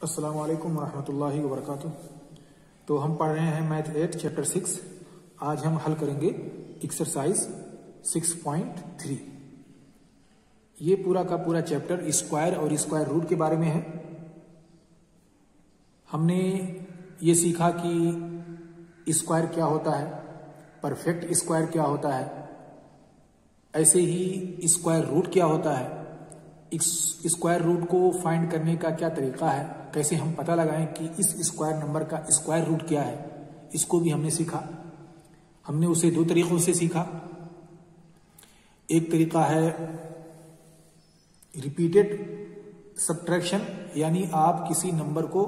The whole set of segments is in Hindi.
अस्सलाम वालेकुम वरहमतुल्लाहि वबरकातुह। तो हम पढ़ रहे हैं मैथ 8 चैप्टर 6। आज हम हल करेंगे एक्सरसाइज 6.3। ये पूरा का पूरा चैप्टर स्क्वायर और स्क्वायर रूट के बारे में है। हमने ये सीखा कि स्क्वायर क्या होता है, परफेक्ट स्क्वायर क्या होता है, ऐसे ही स्क्वायर रूट क्या होता है, स्क्वायर रूट को फाइंड करने का क्या तरीका है, कैसे हम पता लगाएं कि इस स्क्वायर नंबर का स्क्वायर रूट क्या है, इसको भी हमने सीखा। हमने उसे दो तरीकों से सीखा। एक तरीका है रिपीटेड सब्ट्रैक्शन, यानी आप किसी नंबर को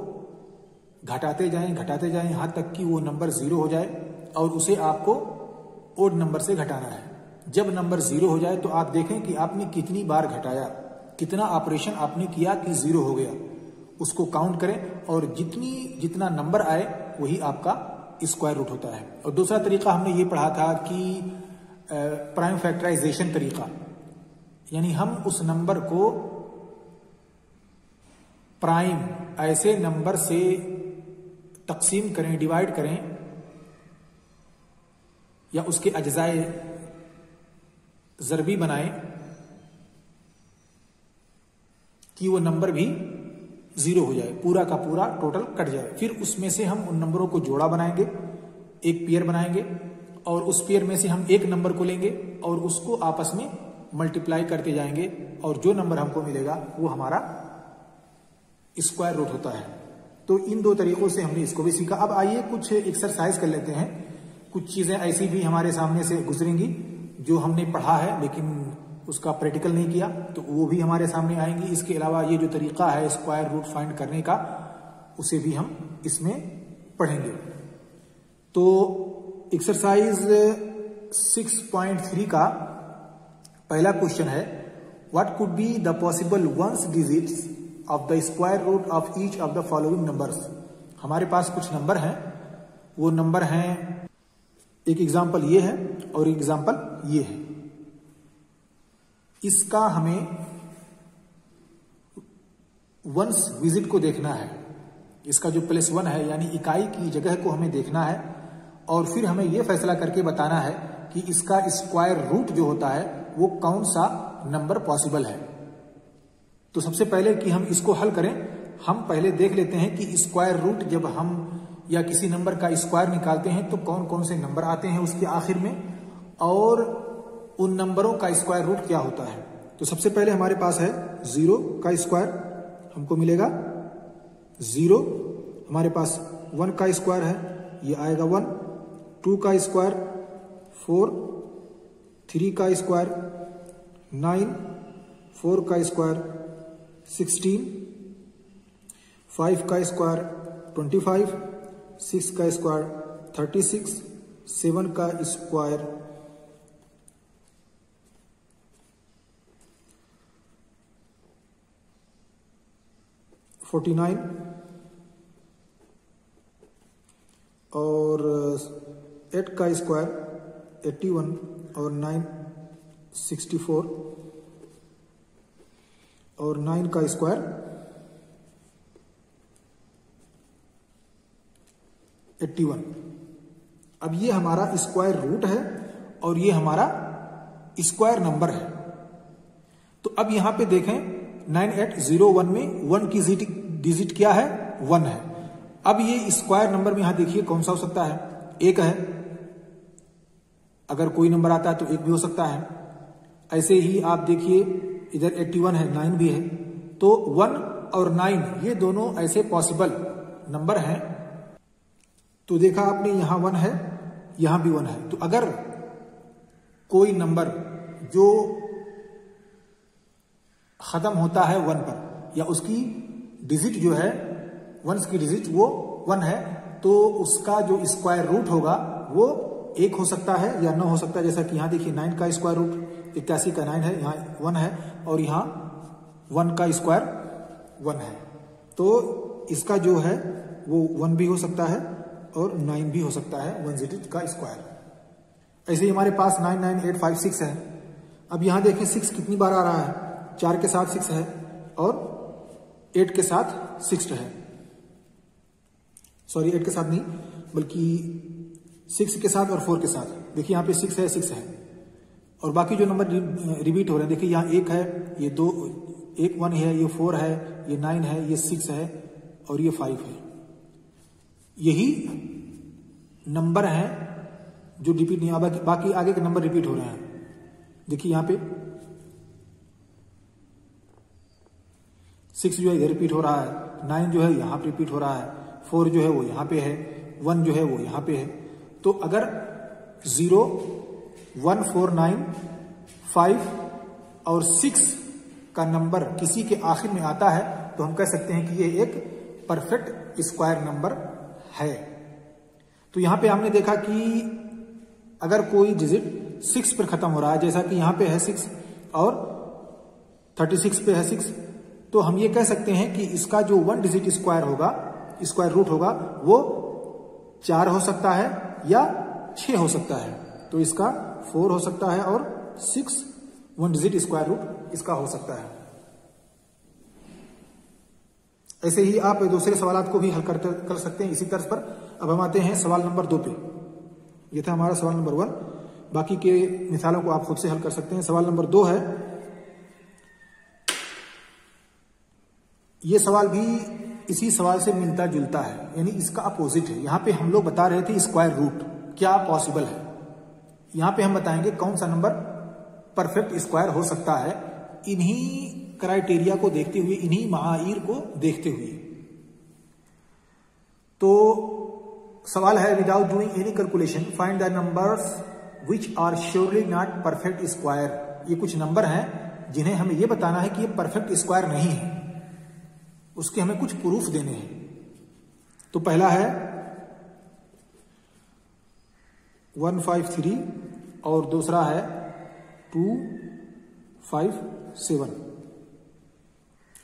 घटाते जाएं यहां तक कि वो नंबर 0 हो जाए और उसे आपको ओड नंबर से घटाना है। जब नंबर 0 हो जाए तो आप देखें कि आपने कितनी बार घटाया, कितना ऑपरेशन आपने किया कि 0 हो गया, उसको काउंट करें और जितना नंबर आए वही आपका स्क्वायर रूट होता है। और दूसरा तरीका हमने ये पढ़ा था कि प्राइम फैक्टराइजेशन तरीका, यानी हम उस नंबर को प्राइम ऐसे नंबर से तकसीम करें, डिवाइड करें, या उसके अज्जाए ज़रबी बनाएं कि वो नंबर भी 0 हो जाए, पूरा का पूरा टोटल कट जाए। फिर उसमें से हम उन नंबरों को जोड़ा बनाएंगे, एक पेयर बनाएंगे और उस पेयर में से हम एक नंबर को लेंगे और उसको आपस में मल्टीप्लाई करते जाएंगे और जो नंबर हमको मिलेगा वो हमारा स्क्वायर रूट होता है। तो इन दो तरीकों से हमने इसको भी सीखा। अब आइए कुछ एक्सरसाइज कर लेते हैं। कुछ चीजें ऐसी भी हमारे सामने से गुजरेंगी जो हमने पढ़ा है लेकिन उसका प्रैक्टिकल नहीं किया, तो वो भी हमारे सामने आएंगी। इसके अलावा ये जो तरीका है स्क्वायर रूट फाइंड करने का, उसे भी हम इसमें पढ़ेंगे। तो एक्सरसाइज 6.3 का पहला क्वेश्चन है, what could be the possible ones digits of the square root of each of the following numbers. हमारे पास कुछ नंबर हैं, वो नंबर हैं, एक एग्जाम्पल ये है और एक एग्जाम्पल ये है। इसका हमें वंस विजिट को देखना है, इसका जो +1 है यानी इकाई की जगह को हमें देखना है और फिर हमें यह फैसला करके बताना है कि इसका स्क्वायर रूट जो होता है वो कौन सा नंबर पॉसिबल है। तो सबसे पहले कि हम इसको हल करें, हम पहले देख लेते हैं कि स्क्वायर रूट जब हम या किसी नंबर का स्क्वायर निकालते हैं तो कौन कौन से नंबर आते हैं उसके आखिर में और उन नंबरों का स्क्वायर रूट क्या होता है। तो सबसे पहले हमारे पास है 0 का स्क्वायर, हमको मिलेगा 0। हमारे पास 1 का स्क्वायर है, ये आएगा 1। 2 का स्क्वायर 4, 3 का स्क्वायर 9, 4 का स्क्वायर 16, 5 का स्क्वायर 25, 6 का स्क्वायर 36, 7 का स्क्वायर 49 और 8 का स्क्वायर 81 और 9 64 और 9 का स्क्वायर 81। अब ये हमारा स्क्वायर रूट है और ये हमारा स्क्वायर नंबर है। तो अब यहां पे देखें 9801 में 1 की डिजिट क्या है, 1 है। अब ये स्क्वायर नंबर में यहां देखिए कौन सा हो सकता है, 1 है। अगर कोई नंबर आता है तो 1 भी हो सकता है। ऐसे ही आप देखिए इधर 81 है, 9 भी है। तो 1 और 9 ये दोनों ऐसे पॉसिबल नंबर हैं। तो देखा आपने यहां 1 है, यहां भी 1 है। तो अगर कोई नंबर जो खत्म होता है 1 पर या उसकी डिजिट जो है, वंस की डिजिट वो 1 है, तो उसका जो स्क्वायर रूट होगा वो 1 हो सकता है या 9 हो सकता है। जैसा कि यहां देखिए 9 का स्क्वायर रूट 81 का 9 है, यहाँ 1 है और यहाँ 1 का स्क्वायर 1 है। तो इसका जो है वो 1 भी हो सकता है और 9 भी हो सकता है, 1 डिजिट का स्क्वायर। ऐसे ही हमारे पास 99856 है। अब यहां देखें 6 कितनी बार आ रहा है, 4 के साथ 6 है और 8 के साथ 6 है, सॉरी 8 के साथ नहीं बल्कि 6 के साथ और 4 के साथ। देखिए यहाँ पे 6 है, 6 है, और बाकी जो नंबर रिपीट हो रहे हैं देखिए यहाँ 1 है, ये 2, 1 है, ये 4 है, ये 9 है, ये 6 है और ये 5 है। यही नंबर हैं जो रिपीट नहीं, बाकी आगे के नंबर रिपीट हो रहे हैं। देखिए यहाँ पे 6 जो है इधर रिपीट हो रहा है, 9 जो है यहाँ पे रिपीट हो रहा है, 4 जो है वो यहाँ पे है, 1 जो है वो यहाँ पे है। तो अगर 0, 1, 4, 9, 5 और 6 का नंबर किसी के आखिर में आता है तो हम कह सकते हैं कि ये एक परफेक्ट स्क्वायर नंबर है। तो यहां पे हमने देखा कि अगर कोई डिजिट 6 पर खत्म हो रहा है, जैसा कि यहां पे है 6 और 36 पे है 6, तो हम ये कह सकते हैं कि इसका जो 1 डिजिट स्क्वायर होगा, स्क्वायर रूट होगा, वो 4 हो सकता है या 6 हो सकता है। तो इसका 4 हो सकता है और 6 1 डिजिट स्क्वायर रूट इसका हो सकता है। ऐसे ही आप दूसरे सवालात को भी हल कर सकते हैं इसी तर्ज पर। अब हम आते हैं सवाल नंबर 2 पे। ये था हमारा सवाल नंबर 1, बाकी के मिसालों को आप खुद से हल कर सकते हैं। सवाल नंबर 2 है, ये सवाल भी इसी सवाल से मिलता जुलता है, यानी इसका अपोजिट है। यहां पे हम लोग बता रहे थे स्क्वायर रूट क्या पॉसिबल है, यहां पे हम बताएंगे कौन सा नंबर परफेक्ट स्क्वायर हो सकता है, इन्हीं क्राइटेरिया को देखते हुए, इन्हीं मायीर को देखते हुए। तो सवाल है, without doing any calculation find the numbers which are surely not perfect square. ये कुछ नंबर हैं जिन्हें हमें ये बताना है कि ये परफेक्ट स्क्वायर नहीं है, उसके हमें कुछ प्रूफ देने हैं। तो पहला है 153 और दूसरा है 257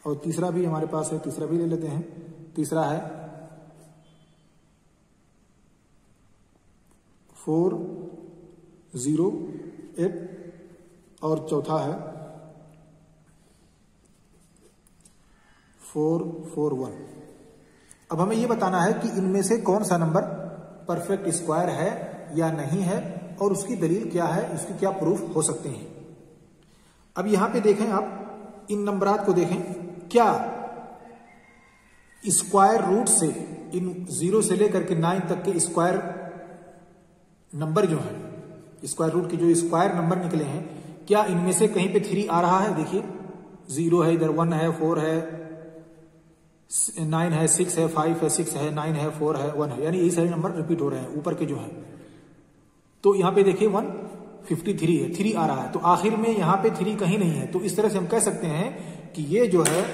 और तीसरा भी हमारे पास है, तीसरा भी ले लेते हैं। तीसरा है 408 और चौथा है 441। अब हमें यह बताना है कि इनमें से कौन सा नंबर परफेक्ट स्क्वायर है या नहीं है और उसकी दलील क्या है, उसके क्या प्रूफ हो सकते हैं। अब यहां पे देखें आप, इन नंबरात को देखें, क्या स्क्वायर रूट से, इन 0 से लेकर के 9 तक के स्क्वायर नंबर जो है, स्क्वायर रूट के जो स्क्वायर नंबर निकले हैं, क्या इनमें से कहीं पे 3 आ रहा है? देखिए 0 है, इधर 1 है, 4 है, 9 है, 6 है, 5 है, 6 है, 9 है, 4 है, 1 है, यानी यही सारे नंबर रिपीट हो रहे हैं ऊपर के जो है। तो यहां पे देखिए 153 है, 3 आ रहा है, तो आखिर में यहां पे 3 कहीं नहीं है। तो इस तरह से हम कह सकते हैं कि ये जो है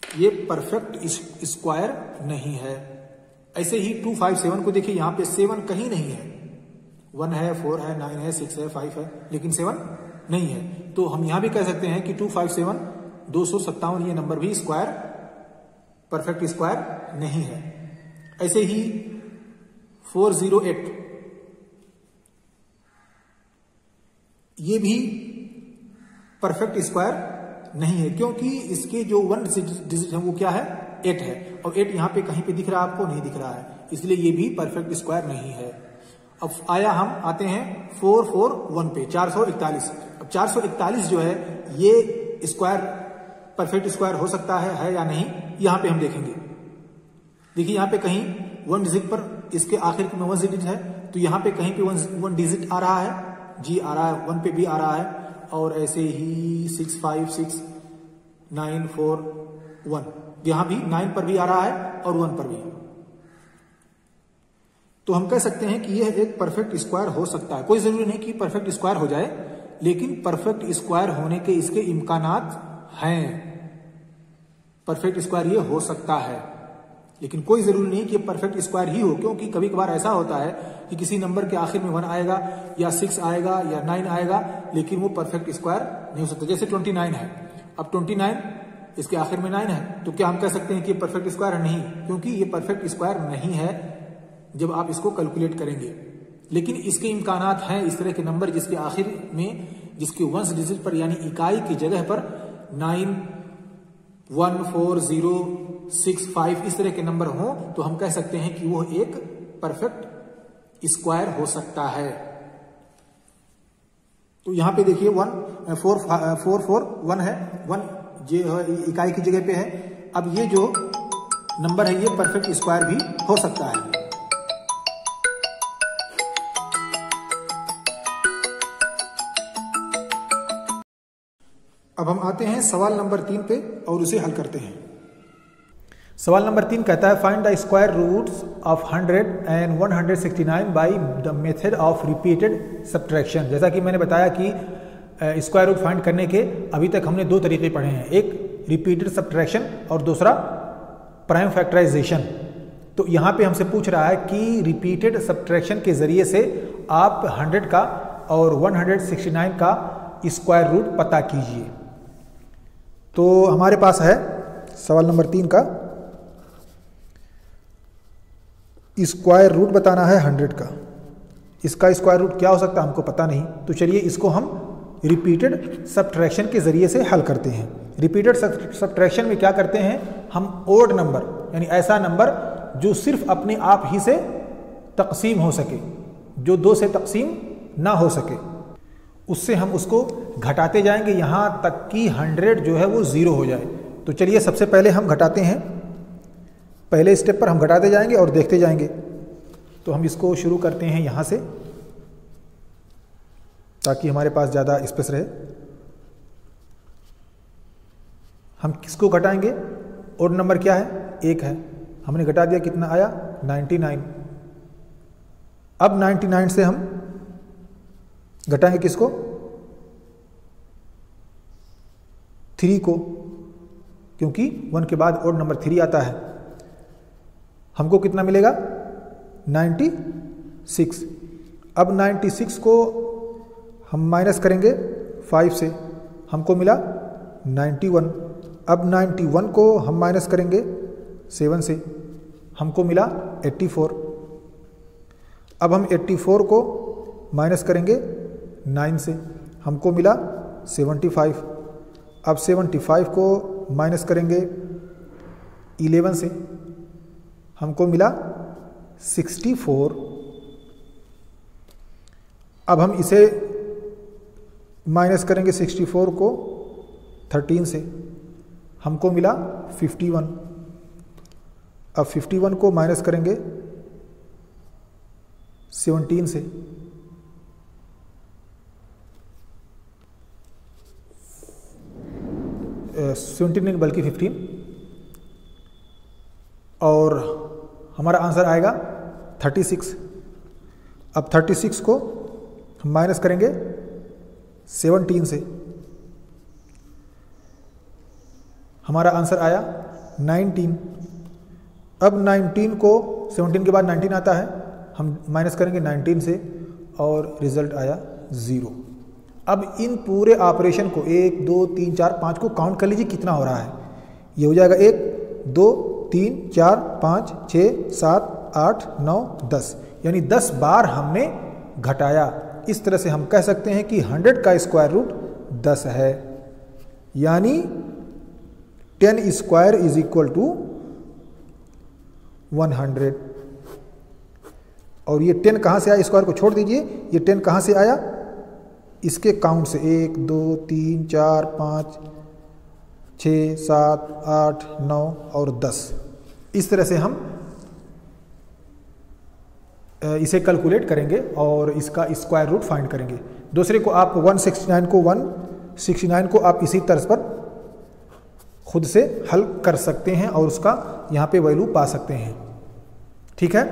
ये परफेक्ट स्क्वायर नहीं है। ऐसे ही 257 को देखिए, यहां पे 7 कहीं नहीं है, 1 है, 4 है, 9 है, 6 है, 5 है, लेकिन 7 नहीं है। तो हम यहां भी कह सकते हैं कि 257 257 ये नंबर भी स्क्वायर, परफेक्ट स्क्वायर नहीं है। ऐसे ही 408 ये भी परफेक्ट स्क्वायर नहीं है, क्योंकि इसके जो 1 डिजिट है वो क्या है, 8 है, और 8 यहां पे कहीं पे दिख रहा है आपको? नहीं दिख रहा है, इसलिए ये भी परफेक्ट स्क्वायर नहीं है। अब हम आते हैं 441 पे, 441। अब 441 जो है ये स्क्वायर, परफेक्ट स्क्वायर हो सकता है या नहीं, यहां पे हम देखेंगे। देखिए यहां पे कहीं 1 डिजिट पर, इसके आखिर में 1 डिजिट है, तो यहां पे कहीं पे 1 डिजिट आ रहा है, जी आ रहा है, 1 पे भी आ रहा है, और ऐसे ही 6 5 6 9 4 1, यहां भी 9 पर भी आ रहा है और 1 पर भी। तो हम कह सकते हैं कि यह एक परफेक्ट स्क्वायर हो सकता है। कोई जरूरी नहीं कि परफेक्ट स्क्वायर हो जाए, लेकिन परफेक्ट स्क्वायर होने के इसके इम्कानात हैं। परफेक्ट स्क्वायर ये हो सकता है, लेकिन कोई जरूरी नहीं कि परफेक्ट स्क्वायर ही हो, क्योंकि कभी कभार ऐसा होता है कि किसी नंबर के आखिर में 1 आएगा या 6 आएगा या 9 आएगा, लेकिन वो परफेक्ट स्क्वायर नहीं हो सकता। जैसे 29 है, अब 29 इसके आखिर में 9 है, तो क्या हम कह सकते हैं कि परफेक्ट स्क्वायर है? नहीं, क्योंकि ये परफेक्ट स्क्वायर नहीं है जब आप इसको कैलकुलेट करेंगे। लेकिन इसके इम्कानात हैं, इस तरह के नंबर जिसके आखिर में, जिसके 1 डिजिट पर यानी इकाई की जगह पर 9 14065 इस तरह के नंबर हो तो हम कह सकते हैं कि वो एक परफेक्ट स्क्वायर हो सकता है। तो यहां पे देखिए 14441 है, 1 ये इकाई की जगह पे है। अब ये जो नंबर है ये परफेक्ट स्क्वायर भी हो सकता है। अब हम आते हैं सवाल नंबर 3 पे और उसे हल करते हैं। सवाल नंबर 3 कहता है find the square roots of 100 and 169 by the method of repeated subtraction. जैसा कि मैंने बताया कि स्क्वायर रूट फाइंड करने के अभी तक हमने दो तरीके पढ़े हैं, एक रिपीटेड सब्ट्रैक्शन और दूसरा प्राइम फैक्टराइजेशन। तो यहाँ पे हमसे पूछ रहा है कि रिपीटेड सब्ट्रैक्शन के जरिए से आप 100 का और 169 का स्क्वायर रूट पता कीजिए। तो हमारे पास है सवाल नंबर 3 का स्क्वायर रूट बताना है 100 का। इसका स्क्वायर रूट क्या हो सकता है हमको पता नहीं, तो चलिए इसको हम रिपीटेड सब्ट्रैक्शन के जरिए से हल करते हैं। रिपीटेड सब्ट्रैक्शन में क्या करते हैं, हम ओड नंबर यानी ऐसा नंबर जो सिर्फ अपने आप ही से तकसीम हो सके, जो 2 से तकसीम ना हो सके, उससे हम उसको घटाते जाएंगे यहाँ तक कि 100 जो है वो 0 हो जाए। तो चलिए सबसे पहले हम घटाते हैं, पहले स्टेप पर हम घटाते जाएंगे और देखते जाएंगे। तो हम इसको शुरू करते हैं यहाँ से ताकि हमारे पास ज़्यादा स्पेस रहे। हम किसको घटाएंगे, ओड नंबर क्या है, 1 है, हमने घटा दिया, कितना आया 99। अब 99 से हम घटाएंगे किसको, 3 को, क्योंकि 1 के बाद ओड नंबर 3 आता है। हमको कितना मिलेगा 96। अब 96 को हम माइनस करेंगे 5 से, हमको मिला 91। अब 91 को हम माइनस करेंगे 7 से, हमको मिला 84। अब हम 84 को माइनस करेंगे 9 से, हमको मिला 75। अब 75 को माइनस करेंगे 11 से, हमको मिला 64। अब हम इसे माइनस करेंगे 64 को 13 से, हमको मिला 51। अब 51 को माइनस करेंगे 17 से, 17 नहीं बल्कि 15, और हमारा आंसर आएगा 36। अब 36 को हम माइनस करेंगे 17 से, हमारा आंसर आया 19। अब 19 को 17 के बाद 19 आता है, हम माइनस करेंगे 19 से और रिजल्ट आया 0। अब इन पूरे ऑपरेशन को 1 2 3 4 5 को काउंट कर लीजिए कितना हो रहा है। ये हो जाएगा 1 2 3 4 5 6 7 8 9 10, यानी 10 बार हमने घटाया। इस तरह से हम कह सकते हैं कि 100 का स्क्वायर रूट 10 है, यानी 10 स्क्वायर इज इक्वल टू 100। और ये 10 कहाँ से आया, स्क्वायर को छोड़ दीजिए, ये 10 कहाँ से आया, इसके काउंट से 1 2 3 4 5 6 7 8 9 और 10। इस तरह से हम इसे कैलकुलेट करेंगे और इसका स्क्वायर रूट फाइंड करेंगे। दूसरे को आप 169 को आप इसी तर्ज पर खुद से हल कर सकते हैं और उसका यहाँ पे वैल्यू पा सकते हैं। ठीक है।